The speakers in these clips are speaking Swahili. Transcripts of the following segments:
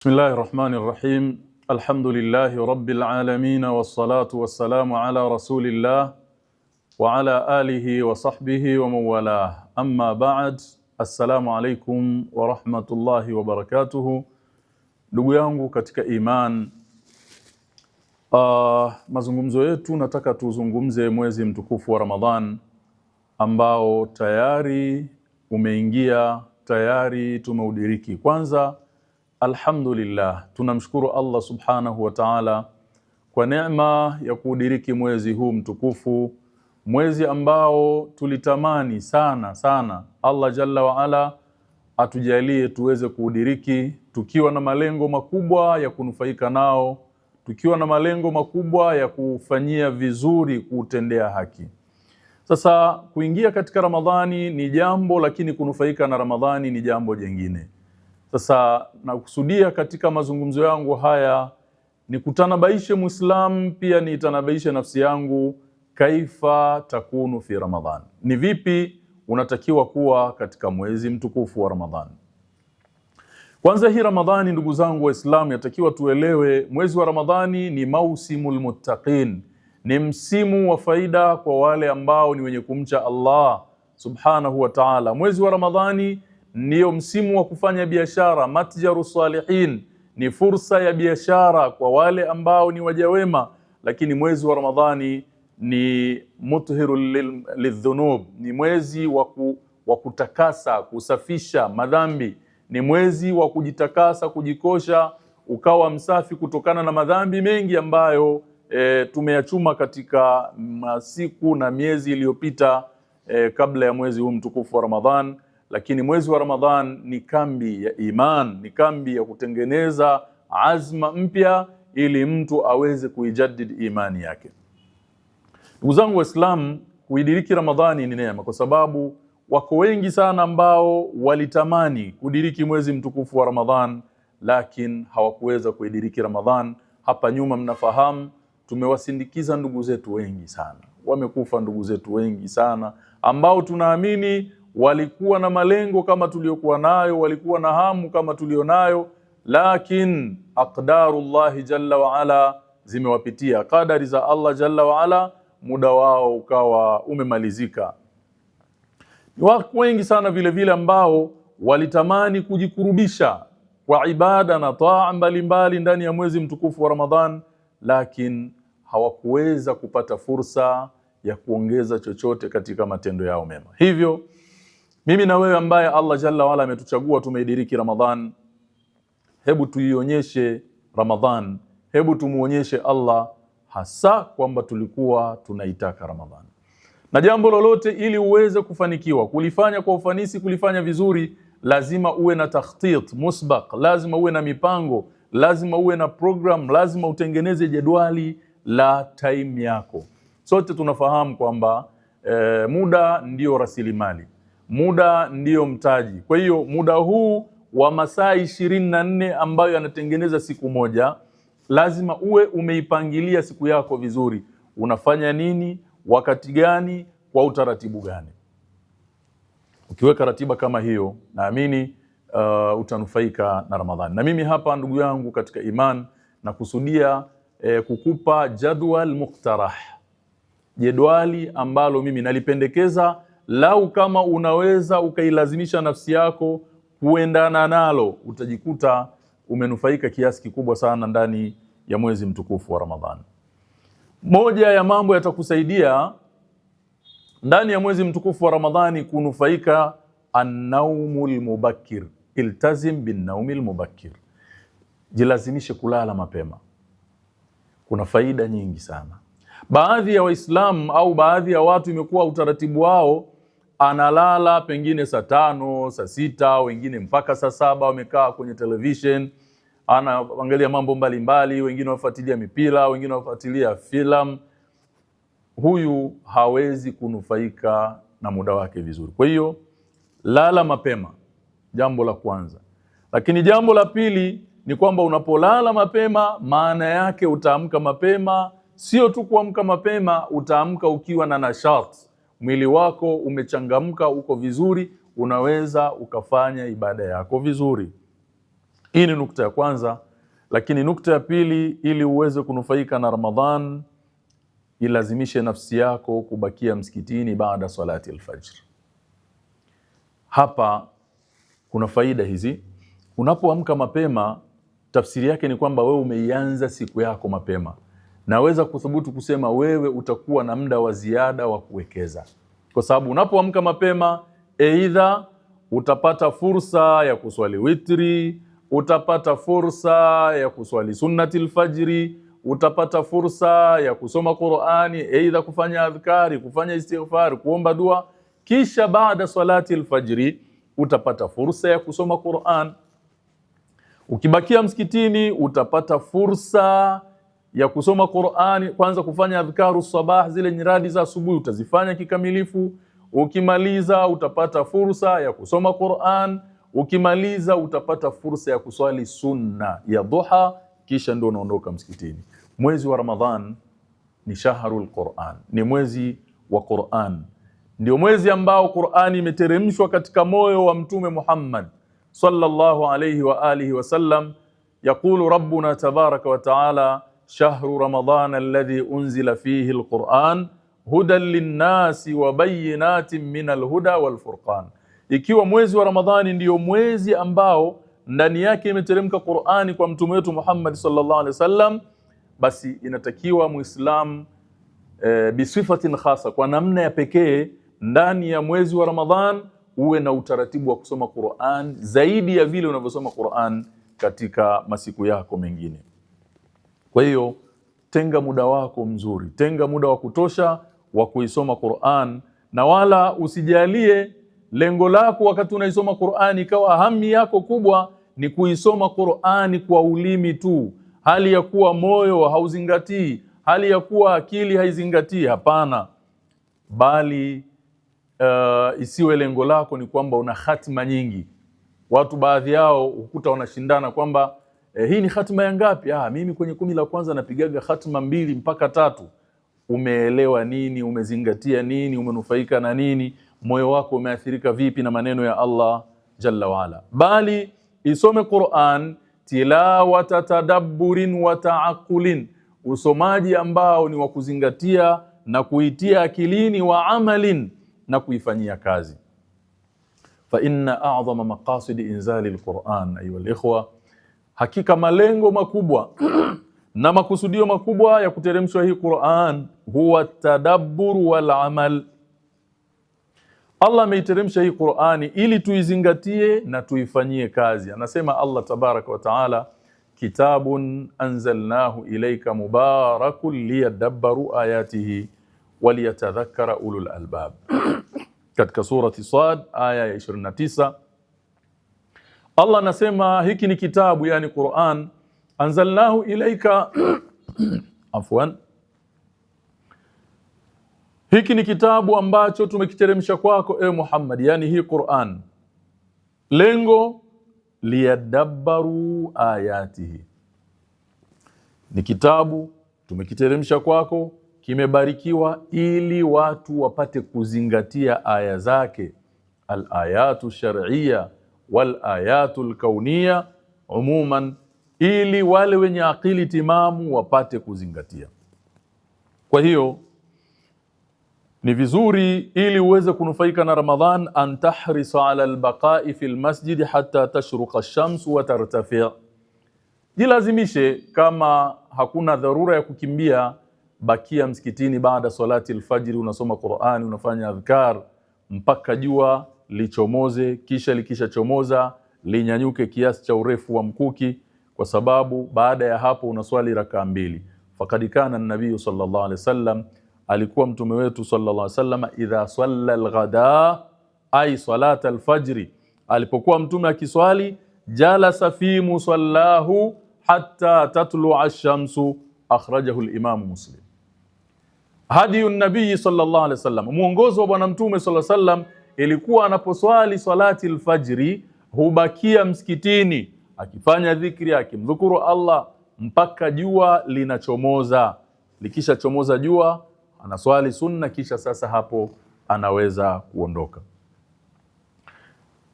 بسم الله الرحمن الرحيم. الحمد لله رب العالمين والصلاة والسلام على رسول الله وعلى آله وصحبه ومن والاه. أما بعد، السلام عليكم ورحمة الله وبركاته. Ndugu yangu katika iman, mazungumzo yetu nataka tuzungumze mwezi mtukufu wa Ramadhan ambao tayari umeingia, tayari tumeudiriki. Kwanza alhamdulillah, tunamshukuru Allah subhanahu wa ta'ala kwa neema ya kuudiriki mwezi huu mtukufu, mwezi ambao tulitamani sana Allah jalla wa ala atujalie tuweze kuudiriki tukiwa na malengo makubwa ya kunufaika nao, tukiwa na malengo makubwa ya kufanyia vizuri, kuutendea haki. Sasa kuingia katika Ramadhani ni jambo, lakini kunufaika na Ramadhani ni jambo jingine. Sasa nakusudia katika mazungumzo yangu haya ni kutanabaishe Muislam, pia ni tanabaishe nafsi yangu, kaifa takunu fi Ramadhan. Ni vipi unatakiwa kuwa katika mwezi mtukufu wa Ramadhan. Kwanza, hii Ramadhani ndugu zangu Waislamu, yatakiwa tuelewe mwezi wa Ramadhani ni mausimul muttaqin, ni msimu wa faida kwa wale ambao ni wenye kumcha Allah subhanahu wa ta'ala. Mwezi wa Ramadhani ndiyo msimu wa kufanya biashara, matjaru salihin, ni fursa ya biashara kwa wale ambao ni wajawema. Lakini mwezi wa Ramadhani ni muthirul lidhunub, ni mwezi wa kutakasa, kusafisha madhambi, ni mwezi wa kujitakasa, kujikosha, ukawa msafi kutokana na madhambi mengi ambayo tumeyachuma katika masiku na miezi iliyopita kabla ya mwezi huu mtukufu wa Ramadhan. Lakini mwezi wa Ramadhan ni kambi ya iman, ni kambi ya kutengeneza azma mpya ili mtu aweze kuijadid imani yake. Ndugu zangu Waislamu, kuidiriki Ramadhani ni neema, kwa sababu wako wengi sana ambao walitamani kudiriki mwezi mtukufu wa Ramadhan, lakini hawakuweza kuidiriki Ramadhan. Hapa nyuma mnafahamu tumewasindikiza ndugu zetu wengi sana, wamekufa ndugu zetu wengi sana ambao tunaamini walikuwa na malengo kama tuliokuwa nayo, walikuwa na hamu kama tulionayo, lakini aqdarullahi jalla wa ala zimewapitia, kadari za Allah jalla wa ala, muda wao ukawa umemalizika. Wako wengi sana vile vile ambao walitamani kujikurubisha kwa ibada na taa mbalimbali ndani ya mwezi mtukufu wa Ramadhan, lakini hawakuweza kupata fursa ya kuongeza chochote katika matendo yao mema. Hivyo mimi na wewe ambaye Allah jalla wala ametuchagua tumeidiriki Ramadhan, hebu tuionyeshe Ramadhan, hebu tumuonyeshe Allah hasa kwamba tulikuwa tunaitaka Ramadhan. Na jambo lolote ili uweze kufanikiwa kulifanya kwa ufanisi, kulifanya vizuri, lazima uwe na takhtit musbaq, lazima uwe na mipango, lazima uwe na program, lazima utengeneze jedwali la time yako. Sote tunafahamu kwamba muda ndio rasilimali, muda ndiyo mtaji. Kwa hiyo muda huu wa masaa 24 ambayo yanatengeneza siku moja, lazima uwe umeipangilia siku yako vizuri. Unafanya nini, wakati gani, kwa utaratibu gani? Ukiweka ratiba kama hiyo, naamini utanufaika na Ramadhani. Na mimi hapa ndugu yangu katika iman na kusudia kukupa jadwal muqtarah, jedwali ambalo mimi nalipendekeza. Lau kama unaweza ukailazimisha nafsi yako kuendana nalo, utajikuta umenufaika kiasi kikubwa sana ndani ya mwezi mtukufu wa Ramadhan. Moja ya mambo yatakusaidia ndani ya mwezi mtukufu wa Ramadhani kunufaika, an-naumul mubakkir. Iltazim bin-naumil mubakkir, jilazimishe kulala mapema. Kuna faida nyingi sana. Baadhi ya Waislamu au baadhi ya watu imekuwa utaratibu wao, analala pengine saa 5, saa 6, wengine mpaka saa 7 wamekaa kwenye television, anaangalia mambo mbalimbali, wengine wafuatilia mipira, wengine wafuatilia filamu. Huyu hawezi kunufaika na muda wake vizuri. Kwa hiyo lala mapema, jambo la kwanza. Lakini jambo la pili ni kwamba unapolala mapema, maana yake utaamka mapema. Sio tu kuamka mapema, utaamka ukiwa na nashat, mwili wako umechangamka, uko vizuri, unaweza ukafanya ibada yako vizuri. Hii ni nukta ya kwanza. Lakini nukta ya pili, ili uweze kunufaika na Ramadhan, ilazimishe nafsi yako kubakia msikitini baada salati al-fajr. Hapa kuna faida hizi. Unapoamka mapema, tafsiri yake ni kwamba wewe umeianza siku yako mapema. Naweza kuthubutu kusema wewe utakuwa na muda wa ziada wa kuwekeza. Kwa sababu unapoamka mapema, aidha utapata fursa ya kuswali witri, utapata fursa ya kuswali sunnatil fajri, utapata fursa ya kusoma Qur'ani, aidha kufanya adhkari, kufanya istighfar, kuomba dua. Kisha baada salati al-fajri utapata fursa ya kusoma Qur'an. Ukibakia msikitini utapata fursa ya kusoma Qur'ani, kwanza kufanya adhkaru sabah, zile nyiradi za asubuhi utazifanya kikamilifu. Ukimaliza utapata fursa ya kusoma Qur'an. Ukimaliza utapata fursa ya kuswali sunna ya duha, kisha ndio unaondoka msikitini. Mwezi wa Ramadhan ni shahrul Qur'an, ni mwezi wa Qur'an. Ndio mwezi ambao Qur'ani imeteremshwa katika moyo wa Mtume Muhammad sallallahu alayhi wa alihi wasallam. Yaqulu rabbuna tabaraka wa ta'ala, shahru ramadhana alladhi unzila fihi alquran hudan linnasi wa bayyinatin min alhuda walfurqan. Ikiwa mwezi wa Ramadhani ndiyo mwezi ambao ndani yake imeteremka Qur'ani kwa mtume wetu Muhammad sallallahu alaihi wasallam, basi inatakiwa Muislam bisifatin khasa, kwa namna ya pekee, ndani ya mwezi wa Ramadhan uwe na utaratibu wa kusoma Qur'an zaidi ya vile unavyosoma Qur'an katika masiku yako mengine. Kwa hiyo tenga muda wako mzuri, tenga muda wa kutosha wa kuisoma Qur'an, na wala usijalie lengo lako wakati unaisoma Qur'ani ikawa hami yako kubwa ni kuisoma Qur'ani kwa ulimi tu, hali ya kuwa moyo hauzingatii, hali ya kuwa akili haizingatii. Hapana, bali isiwe lengo lako ni kwamba una khatima nyingi. Watu baadhi yao ukuta wanashindana kwamba hii ni khatima ya ngapi? Mimi kwenye 10 la kwanza napigaga khatima 2 mpaka 3. Umeelewa nini? Umezingatia nini? Umenufaika na nini? Moyo wako umeathirika vipi na maneno ya Allah jalla waala? Bali isome Qur'an tilawata tadabburin wa ta'aqulin, usomaji ambao ni wa kuzingatia na kuitia akilini, wa amalin, na kuifanyia kazi. Fa inna a'zama maqasid inzali al-Qur'an ayuha al-ikhwa, hakika malengo makubwa na makusudio makubwa ya kuteremshwa hii Qur'an huwa tadabbur wal amal. Allah ameiteremsha hii Qur'ani ili tuizingatie na tuifanyie kazi. Anasema Allah tabaraka wa taala, kitabun anzalnahu ilayka mubarakun liyadabbaru ayatihi waliyatadhakkara ulul albab. Katika surati Sad aya ya 29 Allah anasema hiki ni kitabu, yani Qur'an, anzalnahu ilayka afwan, hiki ni kitabu ambacho tumekiteremsha kwako Muhammad, yani hii Qur'an. Lengo liyadabbaru ayatihi, ni kitabu tumekiteremsha kwako, kimebarikiwa ili watu wapate kuzingatia aya zake, al-ayatu shar'iyya wal ayatu al-kauniyya umuman, ili wale wenye akili timamu wapate kuzingatia. Kwa hiyo ni vizuri ili uweze kunufaika na Ramadhan, an tahrisa ala albaqa'i fil masjid hatta tashruqa ash-shams wa tartafi'. Jilazimishe, kama hakuna dharura ya kukimbia, bakia msikitini baada salati al-fajr, unasoma Qur'ani, unafanya adhkar mpaka jua lichomoze, kisha likishachomoza linyanyuke kiasi cha urefu wa mkuki, kwa sababu baada ya hapo unaswali rakaa 2. Faqad kana an-nabiy sallallahu alaihi wasallam, alikuwa mtume wetu sallallahu alaihi wasallam, idha salla al-ghada ay salat al-fajr, alipokuwa mtume akiswali, jalasa fi musallahu hatta tatlu'a ash-shamsu, akhrajahu al-imam Muslim. Hadiyu nabii sallallahu alaihi wasallam, muongozo wa bwana mtume sallallahu alaihi wasallam, ilikuwa anaposwali salati al-fajri hubakia msikitini akifanya dhikri, akimdhukuru Allah mpaka jua linachomoza. Likisha chomoza jua anaswali sunna, kisha sasa hapo anaweza kuondoka.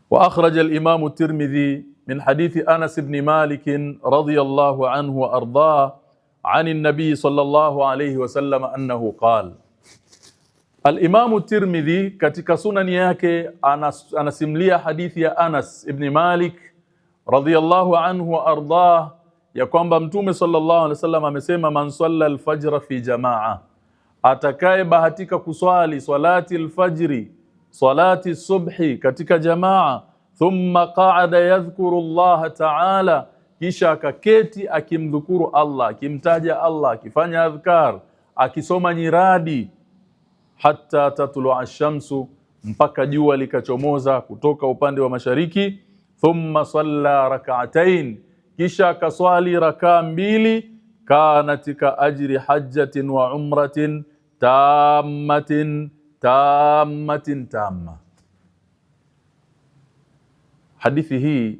Wa akhraja al-Imam at-Tirmidhi min hadithi Anas ibn Malik radhiyallahu anhu wa ardah عن النبي صلى الله عليه وسلم أنه قال. Al-Imam Tirmidhi katika sunani yake anasimlia hadithi ya Anas ibn Malik radhiyallahu anhu wa ardah ya kwamba Mtume sallallahu alaihi wasallam amesema, man salla al-fajr fi jamaa, atakaye bahatika kuswali salati al-fajri, salati subhi katika jamaa, thumma qa'ada yadhkuru Allah ta'ala, kisha akaketi akimdhukuru Allah, akimtaja Allah, akifanya adhkar, akisoma nyiradi, hatta tatlu'a ash-shamsu, mpaka jua likachomoza kutoka upande wa mashariki, thumma salla rak'atayn, kisha akaswali rakaa mbili, kanatika ajri hajjatin wa umratin tammatin tamma. Hadithi hii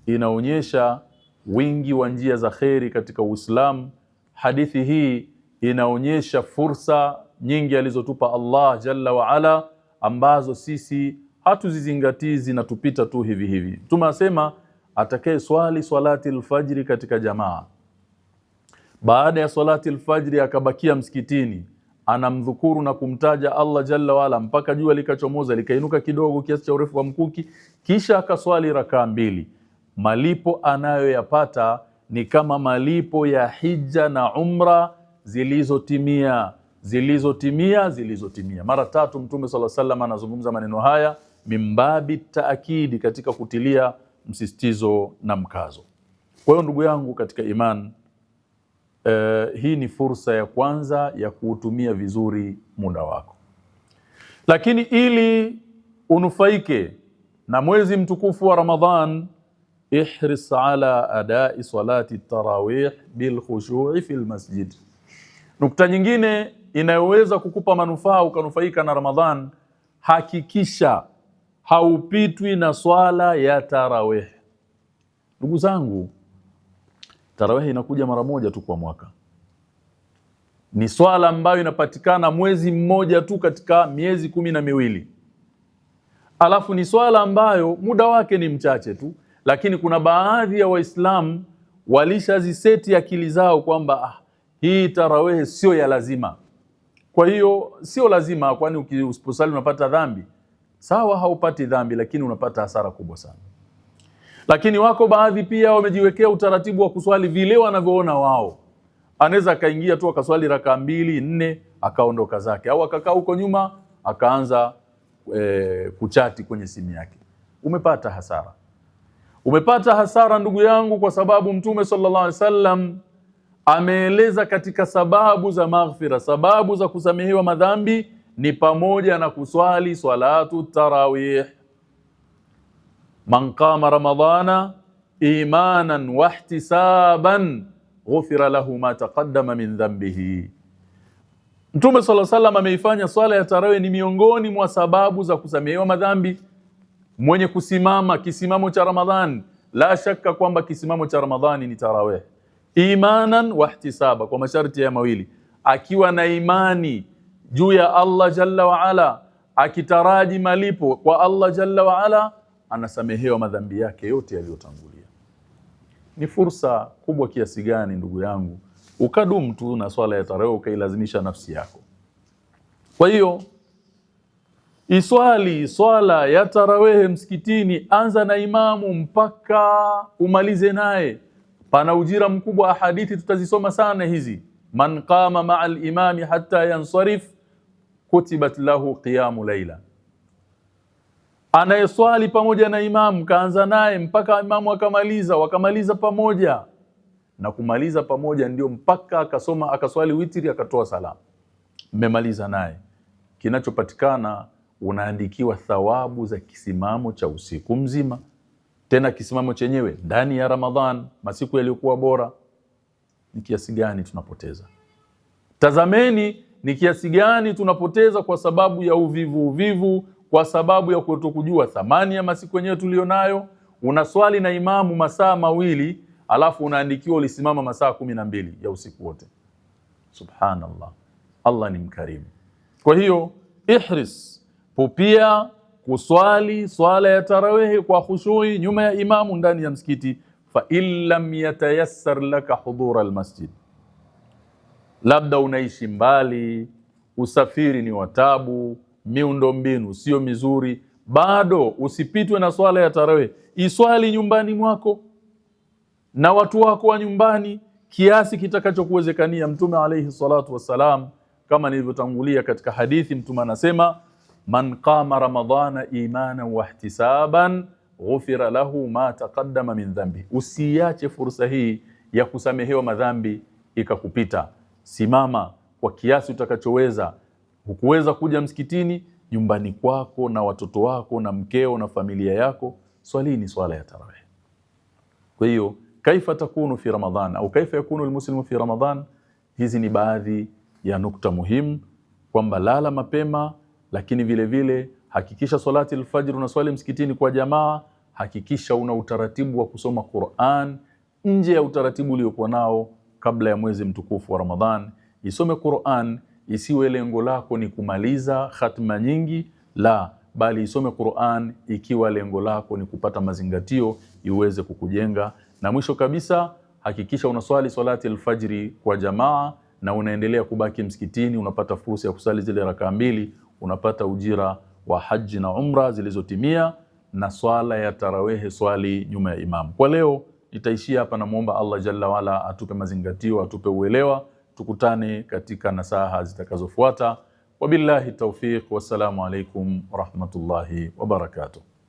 inaonyesha wingi wa njia za kheri katika Uislamu. Hadithi hii inaonyesha fursa nyingi alizotupa Allah Jalla wa Ala, ambazo sisi hatuzizingatii, zinatupita tu hivi hivi. Tunasema atakaye swali salati al-fajri katika jamaa, baada ya salati al-fajri akabakia msikitini, anamdhukuru na kumtaja Allah Jalla wa Ala mpaka jua likachomoza likainuka kidogo kiasi cha urefu wa mkuki, kisha akaswali rakaa mbili, malipo anayoyapata ni kama malipo ya hija na umra zilizotimia. Mara tatu Mtume sallallahu alaihi wasallam anazungumza maneno haya mimbabi taakidi, katika kutilia msisitizo na mkazo. Kwa hiyo ndugu yangu katika iman, hii ni fursa ya kwanza ya kuutumia vizuri muda wako. Lakini ili unufaike na mwezi mtukufu wa Ramadhan, ihris ala adai salati tarawih bil khushu'i fil masjid. Nukta nyingine inayoweza kukupa manufaa ukanufaika na Ramadhan, hakikisha haupitwi na swala ya tarawih. Ndugu zangu, tarawih inakuja mara moja tu kwa mwaka. Ni swala ambayo inapatikana mwezi mmoja tu katika miezi 12. Alafu ni swala ambayo muda wake ni mchache tu, lakini kuna baadhi ya Waislamu walishaziseti akili zao kwamba hii tarawih sio ya lazima. Kwa hiyo sio lazima, kwani usiposali unapata dhambi. Sawa, haupati dhambi, lakini unapata hasara kubwa sana. Lakini wako baadhi pia wamejiwekea utaratibu wa kuswali vile wanavyoona wao. Anaweza akaingia tu akaswali rakaa 2, 4 akaondoka zake, au akakaa huko nyuma akaanza kuchati kwenye simu yake. Umepata hasara. Umepata hasara ndugu yangu, kwa sababu Mtume sallallahu alaihi wasallam ameeleza katika sababu za maghfira, sababu za kusamehewa madhambi ni pamoja na kuswali salatu tarawih. Man qama ramadhana imanan wa ihtisaban ghufira lahu ma taqaddama min dhanbihi. Mtume sallallahu alaihi wasallam ameifanya swala ya tarawih ni miongoni mwa sababu za kusamehewa madhambi. Mwenye kusimama kisimamo cha Ramadhani, la shaka kwamba kisimamo cha Ramadhani ni tarawih, imanan wa ihtisaba, kwa masharti ya mawili, akiwa na imani juu ya Allah Jalla wa Ala, akitaraji malipo kwa Allah Jalla wa Ala, anasamehewa madhambi yake yote yaliyotangulia. Ni fursa kubwa kiasi gani ndugu yangu ukadumu tu na swala ya tarawih, ukailazimisha nafsi yako. Kwa hiyo iswali swala ya tarawih msikitini, anza na imamu mpaka umalize naye. Pana ujira mkubwa. Hadithi tutazisoma sana hizi. Man qama ma'al imami hatta yansarif kutibat lahu qiyamu layla. Anayeswali pamoja na imamu, kaanza naye mpaka imamu akamaliza, wakamaliza pamoja, na kumaliza pamoja ndio mpaka akaswali witri, akatoa salamu, mmemaliza naye, kinachopatikana unaandikiwa thawabu za kisimamo cha usiku mzima. Tena kisimamo chenyewe ndani ya Ramadhan, masiku yaliyokuwa bora. Ni kiasi gani tunapoteza? Tazameni ni kiasi gani tunapoteza kwa sababu ya uvivu, kwa sababu ya kutokujua thamani ya masiku yenyewe tulionayo. Unaswali na imamu masaa 2, alafu unaandikiwa ulisimama masaa 12 ya usiku wote. Subhanallah. Allah ni mkarimu. Kwa hiyo ihris, pupia kuswali swala ya tarawih kwa khushui nyuma ya imamu ndani ya msikiti. Fa illam yatayassar laka hudura almasjid, labda unaishi mbali, usafiri ni watabu, miundombinu sio mizuri, bado usipitwe na swala ya tarawih. Iswali nyumbani mwako na watu wako wa nyumbani kiasi kitakachokuwezekania. Mtume alayhi salatu wassalam, kama nilivyotangulia katika hadithi, Mtume anasema man qama ramadhana imana wa ihtisaban ghufira lahu ma taqaddama min dhanbi. Usiache fursa hii ya kusamehewa madhambi ikakupita. Simama kwa kiasi utakachoweza. Hukuweza kuja msikitini, nyumbani kwako na watoto wako na mkeo na familia yako, swalini swala ya tarawih. Kwa hiyo kaifa takunu fi Ramadhan au kaifa yakunu almuslimu fi Ramadhan, hizi ni baadhi ya nukta muhimu, kwamba lala mapema, lakini vile vile hakikisha salati al-fajr unaswali msikitini kwa jamaa. Hakikisha una utaratibu wa kusoma Qur'an nje ya utaratibu uliokuwa nao kabla ya mwezi mtukufu wa Ramadhan. Isome Qur'an, isiwe lengo lako ni kumaliza khatma nyingi, la, bali isome Qur'an ikiwa lengo lako ni kupata mazingatio iweze kukujenga. Na mwisho kabisa, hakikisha unaswali salati al-fajri kwa jamaa na unaendelea kubaki msikitini. Unapata fursa ya kusali zile rakaa mbili, unapata ujira wa haji na umra zilizotimia, na swala ya tarawih swali nyuma ya imam. Kwa leo nitaishia hapa, na muomba Allah jalla wala atupe mazingatio, atupe uelewa. Tukutane katika nasaha zitakazofuata. Wabillahi tawfiq, wassalamu alaikum warahmatullahi wabarakatuh.